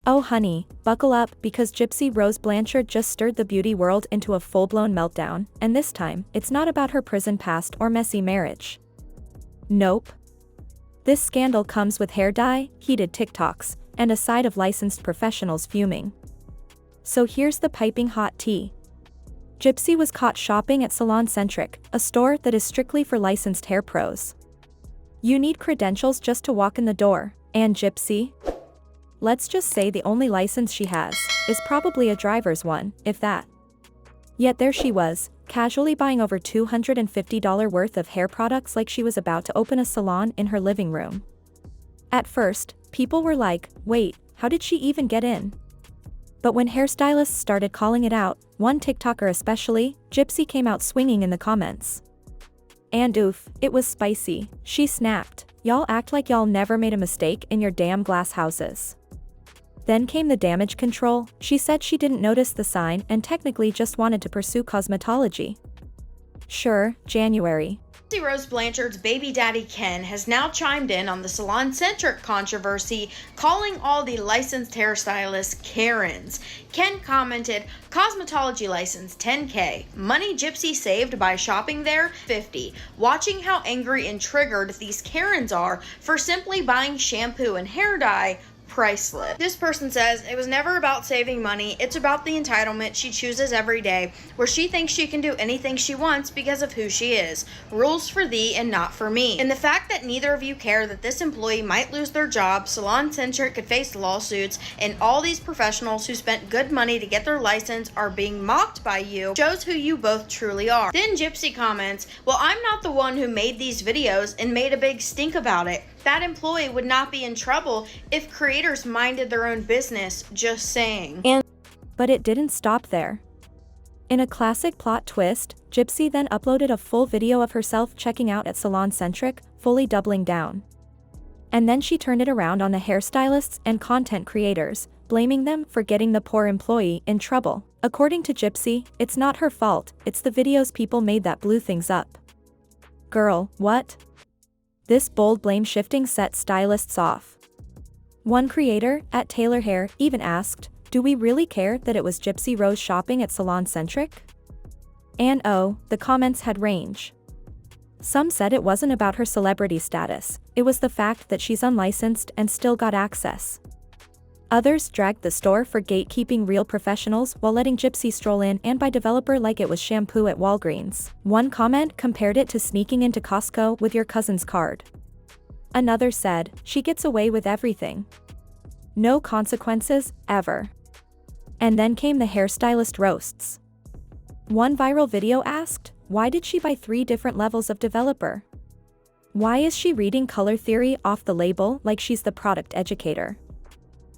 Oh honey, buckle up because Gypsy Rose Blanchard just stirred the beauty world into a full-blown meltdown, and this time, it's not about her prison past or messy marriage. Nope. This scandal comes with hair dye, heated TikToks, and a side of licensed professionals fuming. So here's the piping hot tea. Gypsy was caught shopping at Salon Centric, a store that is strictly for licensed hair pros. You need credentials just to walk in the door, and Gypsy? Let's just say the only license she has is probably a driver's one, if that. Yet there she was, casually buying over $250 worth of hair products like she was about to open a salon in her living room. At first, people were like, wait, how did she even get in? But when hairstylists started calling it out, one TikToker especially, Gypsy came out swinging in the comments. And oof, it was spicy. She snapped, "Y'all act like y'all never made a mistake in your damn glass houses." Then came the damage control. She said she didn't notice the sign and technically just wanted to pursue cosmetology. Sure, January. Gypsy Rose Blanchard's baby daddy Ken has now chimed in on the Salon Centric controversy, calling all the licensed hairstylists Karens. Ken commented, "Cosmetology license $10K, money Gypsy saved by shopping there $50. Watching how angry and triggered these Karens are for simply buying shampoo and hair dye, priceless." This person says, "It was never about saving money. It's about the entitlement she chooses every day, where she thinks she can do anything she wants because of who she is. Rules for thee and not for me. And the fact that neither of you care that this employee might lose their job, Salon Centric could face lawsuits, and all these professionals who spent good money to get their license are being mocked by you, shows who you both truly are." Then Gypsy comments, "Well, I'm not the one who made these videos and made a big stink about it. That employee would not be in trouble if creators minded their own business, just saying." But it didn't stop there. In a classic plot twist, Gypsy then uploaded a full video of herself checking out at Salon Centric, fully doubling down. And then she turned it around on the hairstylists and content creators, blaming them for getting the poor employee in trouble. According to Gypsy, it's not her fault, it's the videos people made that blew things up. Girl, what? This bold blame shifting set stylists off. One creator, at Taylor Hair, even asked, "Do we really care that it was Gypsy Rose shopping at Salon Centric?" And oh, the comments had range. Some said it wasn't about her celebrity status, it was the fact that she's unlicensed and still got access. Others dragged the store for gatekeeping real professionals while letting Gypsy stroll in and buy developer like it was shampoo at Walgreens. One comment compared it to sneaking into Costco with your cousin's card. Another said, "She gets away with everything. No consequences, ever." And then came the hairstylist roasts. One viral video asked, why did she buy 3 different levels of developer? Why is she reading color theory off the label like she's the product educator?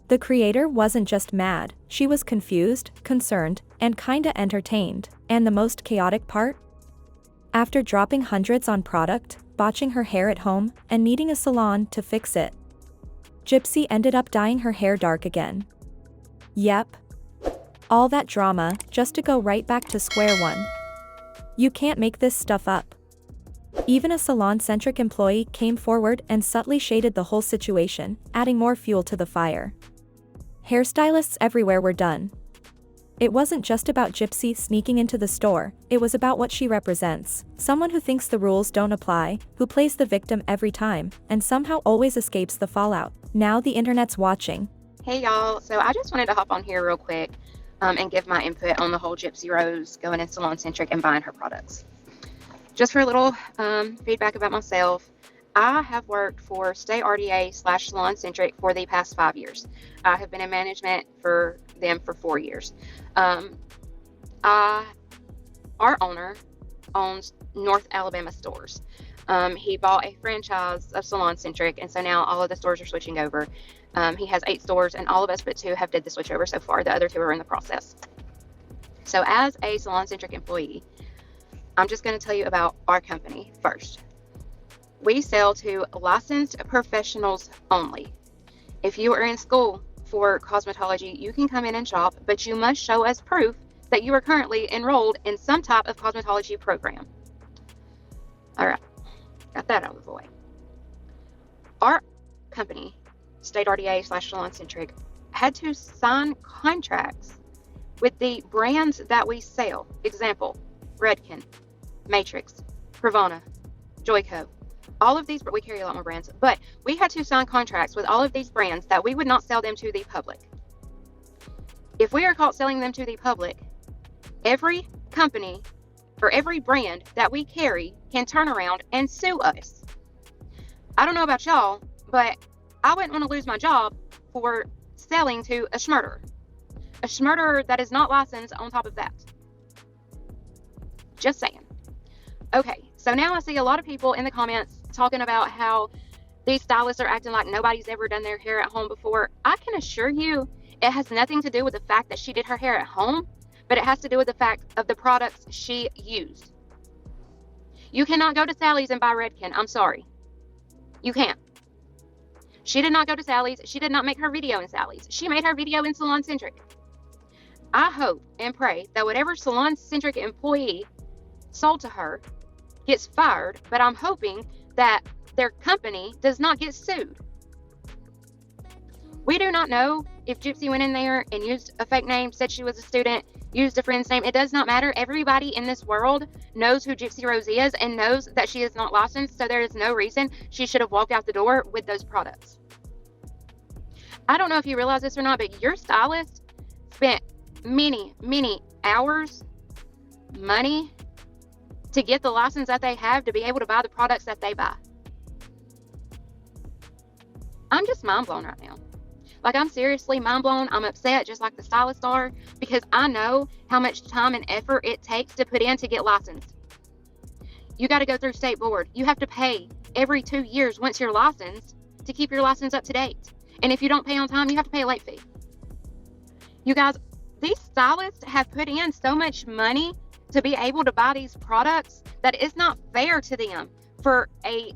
The creator wasn't just mad, she was confused, concerned, and kinda entertained. And the most chaotic part? After dropping hundreds on product, botching her hair at home, and needing a salon to fix it, Gypsy ended up dyeing her hair dark again. Yep. All that drama, just to go right back to square one. You can't make this stuff up. Even a salon-centric employee came forward and subtly shaded the whole situation, adding more fuel to the fire. Hairstylists everywhere were done. It wasn't just about Gypsy sneaking into the store, it was about what she represents. Someone who thinks the rules don't apply, who plays the victim every time, and somehow always escapes the fallout. Now the internet's watching. Hey y'all, so I just wanted to hop on here real quick and give my input on the whole Gypsy Rose going in Salon Centric and buying her products. Just for a little feedback about myself, I have worked for State RDA/Salon Centric for the past 5 years. I have been in management for them for 4 years. Our owner owns North Alabama stores. He bought a franchise of Salon Centric, and so now all of the stores are switching over. He has 8 stores, and all of us but 2 have did the switch over so far. The other 2 are in the process. So as a Salon Centric employee, I'm just going to tell you about our company first. We sell to licensed professionals only. If you are in school for cosmetology, you can come in and shop, but you must show us proof that you are currently enrolled in some type of cosmetology program. All right, got that out of the way. Our company, State RDA/Salon Centric, had to sign contracts with the brands that we sell. Example, Redken, Matrix, Pravana, Joico. All of these, we carry a lot more brands, but we had to sign contracts with all of these brands that we would not sell them to the public. If we are caught selling them to the public, every company or every brand that we carry can turn around and sue us. I don't know about y'all, but I wouldn't want to lose my job for selling to a schmurderer that is not licensed on top of that. Just saying. Okay, so now I see a lot of people in the comments talking about how these stylists are acting like nobody's ever done their hair at home before. I can assure you it has nothing to do with the fact that she did her hair at home, but it has to do with the fact of the products she used. You cannot go to Sally's and buy Redken. I'm sorry. You can't. She did not go to Sally's. She did not make her video in Sally's. She made her video in Salon Centric. I hope and pray that whatever Salon Centric employee sold to her gets fired, but I'm hoping that their company does not get sued. We do not know if Gypsy went in there and used a fake name, said she was a student, used a friend's name. It does not matter. Everybody in this world knows who Gypsy Rose is and knows that she is not licensed, so there is no reason she should have walked out the door with those products. I don't know if you realize this or not, but your stylist spent many hours, money, to get the license that they have to be able to buy the products that they buy. I'm just mind blown right now. Like, I'm seriously mind blown. I'm upset just like the stylists are, because I know how much time and effort it takes to put in to get licensed. You got to go through state board. You have to pay every 2 years once you're licensed to keep your license up to date. And if you don't pay on time, you have to pay a late fee. You guys, these stylists have put in so much money to be able to buy these products that it's not fair to them for a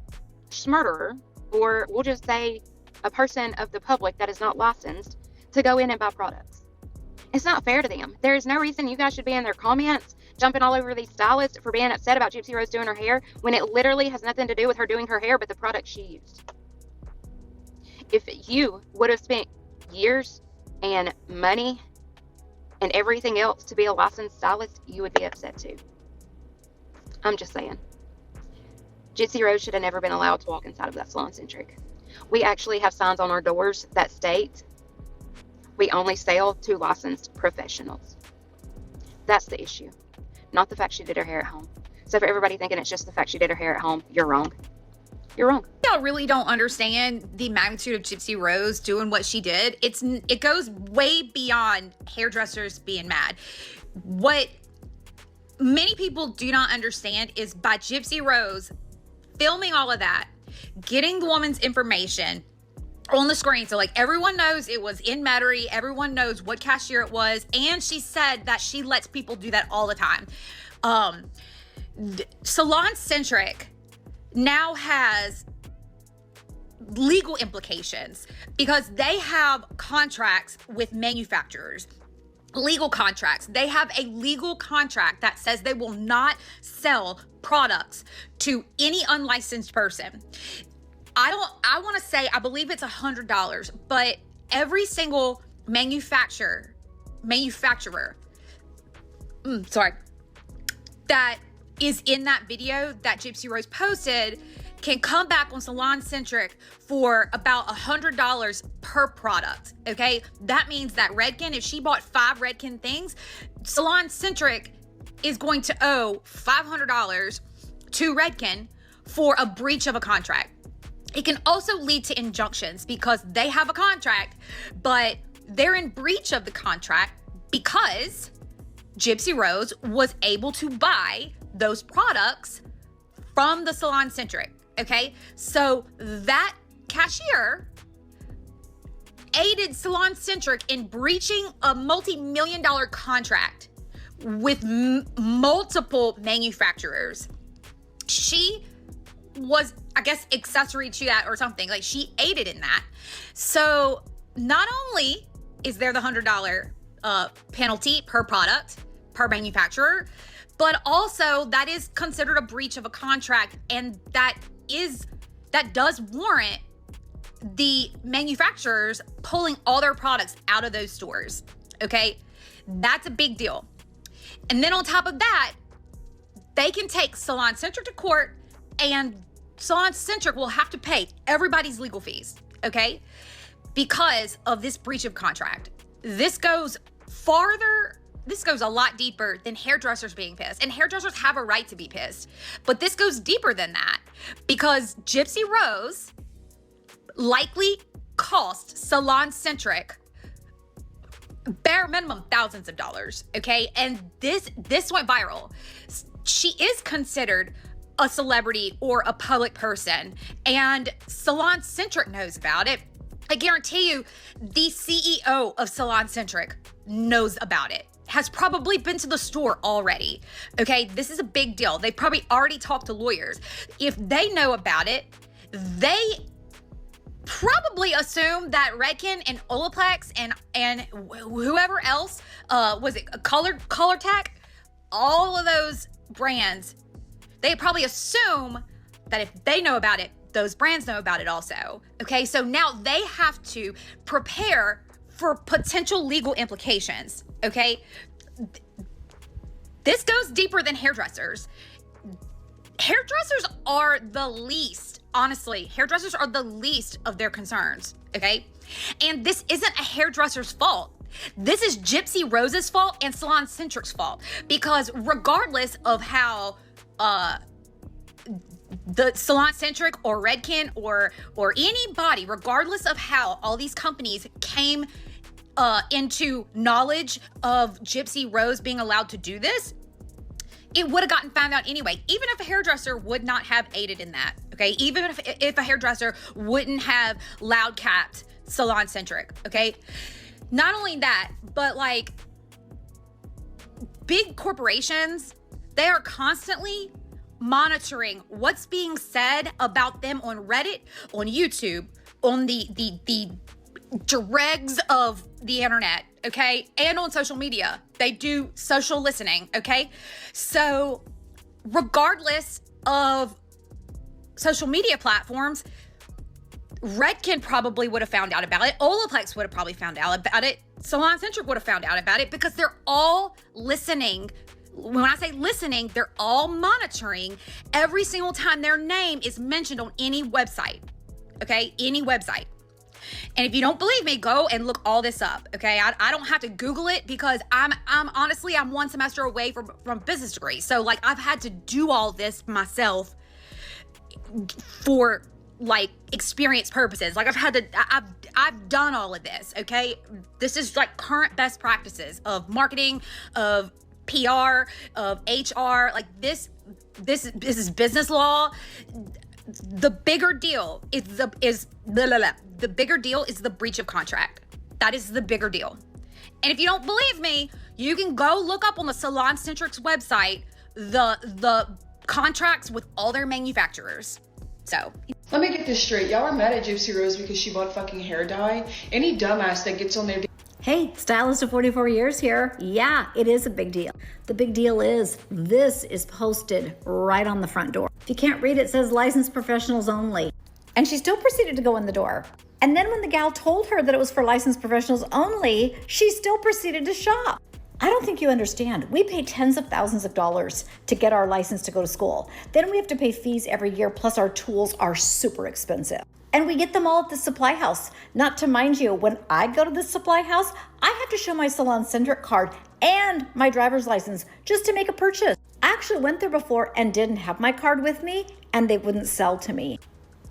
schmurderer, or we'll just say a person of the public that is not licensed, to go in and buy products. It's not fair to them. There is no reason you guys should be in their comments jumping all over these stylists for being upset about Gypsy Rose doing her hair when it literally has nothing to do with her doing her hair but the product she used. If you would have spent years and money and everything else to be a licensed stylist, you would be upset too. I'm just saying. Gypsy Rose should have never been allowed to walk inside of that Salon Centric. We actually have signs on our doors that state we only sell to licensed professionals. That's the issue, not the fact she did her hair at home. So for everybody thinking it's just the fact she did her hair at home, you're wrong. You're wrong. Y'all really don't understand the magnitude of Gypsy Rose doing what she did. It goes way beyond hairdressers being mad. What many people do not understand is by Gypsy Rose filming all of that, getting the woman's information on the screen. So like everyone knows it was in Metairie, everyone knows what cashier it was, and she said that she lets people do that all the time. Salon Centric now has legal implications because they have contracts with manufacturers. Legal contracts. They have a legal contract that says they will not sell products to any unlicensed person. I want to say, I believe it's $100, but every single manufacturer, that is in that video that Gypsy Rose posted can come back on Salon Centric for about $100 per product, okay? That means that Redken, if she bought 5 Redken things, Salon Centric is going to owe $500 to Redken for a breach of a contract. It can also lead to injunctions because they have a contract, but they're in breach of the contract because Gypsy Rose was able to buy those products from the Salon Centric, okay? So that cashier aided Salon Centric in breaching a multi-million-dollar contract with multiple manufacturers. She was, I guess, accessory to that or something. Like, she aided in that. So not only is there the $100 penalty per product, per manufacturer, but also that is considered a breach of a contract, and that does warrant the manufacturers pulling all their products out of those stores, okay? That's a big deal. And then on top of that, they can take Salon Centric to court, and Salon Centric will have to pay everybody's legal fees, okay? Because of this breach of contract. This goes farther, this goes a lot deeper than hairdressers being pissed. And hairdressers have a right to be pissed. But this goes deeper than that, because Gypsy Rose likely cost Salon Centric bare minimum thousands of dollars, okay? And this went viral. She is considered a celebrity or a public person, and Salon Centric knows about it. I guarantee you the CEO of Salon Centric knows about it, has probably been to the store already, okay? This is a big deal. They probably already talked to lawyers. If they know about it, they probably assume that Redken and Olaplex and whoever else, was it ColorTech, all of those brands, they probably assume that if they know about it, those brands know about it also. Okay, so now they have to prepare for potential legal implications. Okay, this goes deeper than hairdressers. Hairdressers are the least, honestly, hairdressers are the least of their concerns. Okay, and this isn't a hairdresser's fault. This is Gypsy Rose's fault and Salon Centric's fault, because regardless of how the Salon Centric or Redken or anybody, regardless of how all these companies came into knowledge of Gypsy Rose being allowed to do this, it would have gotten found out anyway, even if a hairdresser would not have aided in that, okay? Even if a hairdresser wouldn't have loud capped Salon Centric, okay? Not only that, but like big corporations, they are constantly monitoring what's being said about them on Reddit, on YouTube, on the dregs of the internet, okay? And on social media. They do social listening, okay? So regardless of social media platforms, Redken probably would have found out about it. Olaplex would have probably found out about it. Salon Centric would have found out about it, because they're all listening. When I say listening, they're all monitoring every single time their name is mentioned on any website, okay? Any website. And if you don't believe me, go and look all this up, okay? I don't have to Google it, because I'm honestly, I'm one semester away from business degree. So like, I've had to do all this myself for like experience purposes. Like I've done all of this, okay? This is like current best practices of marketing, of PR, of HR. Like this is business law. The bigger deal is the bigger deal is the breach of contract. That is the bigger deal. And if you don't believe me, you can go look up on the Salon Centric's website the contracts with all their manufacturers. So let me get this straight. Y'all are mad at Gypsy Rose because she bought fucking hair dye? Any dumbass that gets on there. Hey, stylist of 44 years here. Yeah, it is a big deal. The big deal is this is posted right on the front door. If you can't read, it says licensed professionals only. And she still proceeded to go in the door. And then when the gal told her that it was for licensed professionals only, she still proceeded to shop. I don't think you understand. We pay tens of thousands of dollars to get our license to go to school. Then we have to pay fees every year, plus our tools are super expensive. And we get them all at the supply house. Not to mind you, when I go to the supply house, I have to show my Salon Centric card and my driver's license just to make a purchase. I actually went there before and didn't have my card with me, and they wouldn't sell to me.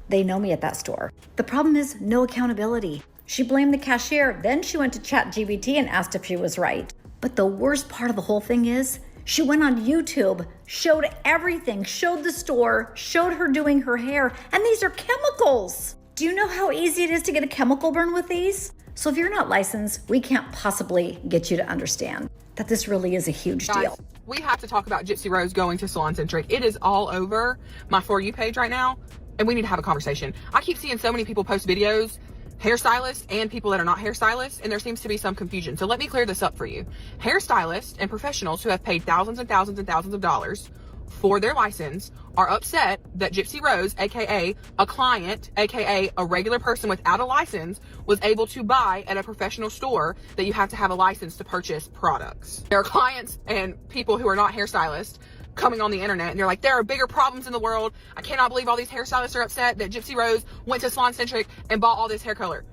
They know me at that store. The problem is no accountability. She blamed the cashier, then she went to ChatGPT and asked if she was right. But the worst part of the whole thing is, she went on YouTube, showed everything, showed the store, showed her doing her hair, and these are chemicals. Do you know how easy it is to get a chemical burn with these? So if you're not licensed, we can't possibly get you to understand that this really is a huge deal. We have to talk about Gypsy Rose going to Salon Centric. It is all over my For You page right now, and we need to have a conversation. I keep seeing so many people post videos, hairstylists and people that are not hairstylists, and there seems to be some confusion. So let me clear this up for you. Hairstylists and professionals who have paid thousands and thousands and thousands of dollars for their license are upset that Gypsy Rose, aka a client, aka a regular person without a license, was able to buy at a professional store that you have to have a license to purchase products. There are clients and people who are not hairstylists coming on the internet and they're like, there are bigger problems in the world. I cannot believe all these hairstylists are upset that Gypsy Rose went to Salon Centric and bought all this hair color.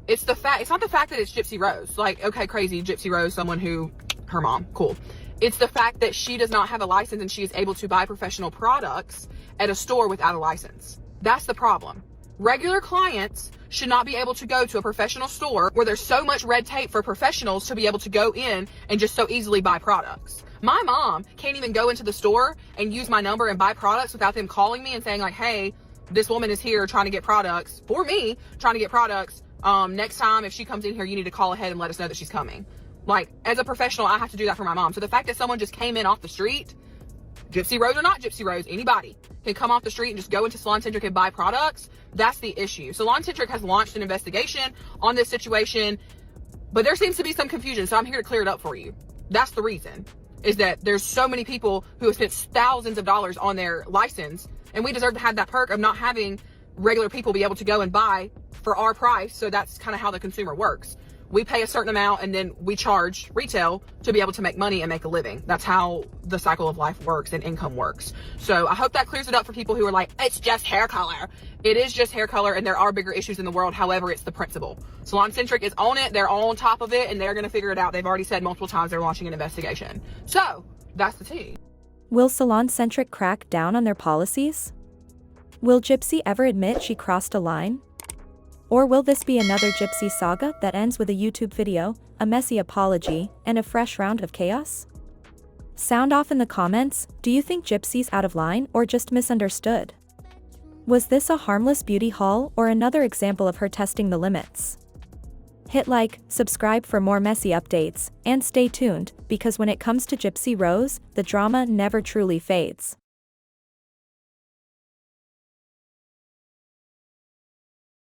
It's not the fact that it's Gypsy Rose. Like, okay, crazy, Gypsy Rose, someone who, her mom, cool. It's the fact that she does not have a license and she is able to buy professional products at a store without a license. That's the problem. Regular clients should not be able to go to a professional store where there's so much red tape for professionals to be able to go in and just so easily buy products. My mom can't even go into the store and use my number and buy products without them calling me and saying like, hey, this woman is here trying to get products for me, trying to get products. Next time if she comes in here, you need to call ahead and let us know that she's coming. Like, as a professional, I have to do that for my mom. So the fact that someone just came in off the street, Gypsy Rose or not Gypsy Rose, anybody can come off the street and just go into Salon Centric and buy products. That's the issue. Salon Centric has launched an investigation on this situation, but there seems to be some confusion. So I'm here to clear it up for you. That's the reason, is that there's so many people who have spent thousands of dollars on their license, and we deserve to have that perk of not having regular people be able to go and buy for our price. So that's kind of how the consumer works. We pay a certain amount and then we charge retail to be able to make money and make a living. That's how the cycle of life works and income works. So I hope that clears it up for people who are like, it's just hair color. It is just hair color and there are bigger issues in the world. However, it's the principle. Salon Centric is on it. They're on top of it and they're going to figure it out. They've already said multiple times they're launching an investigation. So that's the tea. Will Salon Centric crack down on their policies? Will Gypsy ever admit she crossed a line? Or will this be another Gypsy saga that ends with a YouTube video, a messy apology, and a fresh round of chaos? Sound off in the comments. Do you think Gypsy's out of line or just misunderstood? Was this a harmless beauty haul or another example of her testing the limits? Hit like, subscribe for more messy updates, and stay tuned, because when it comes to Gypsy Rose, the drama never truly fades.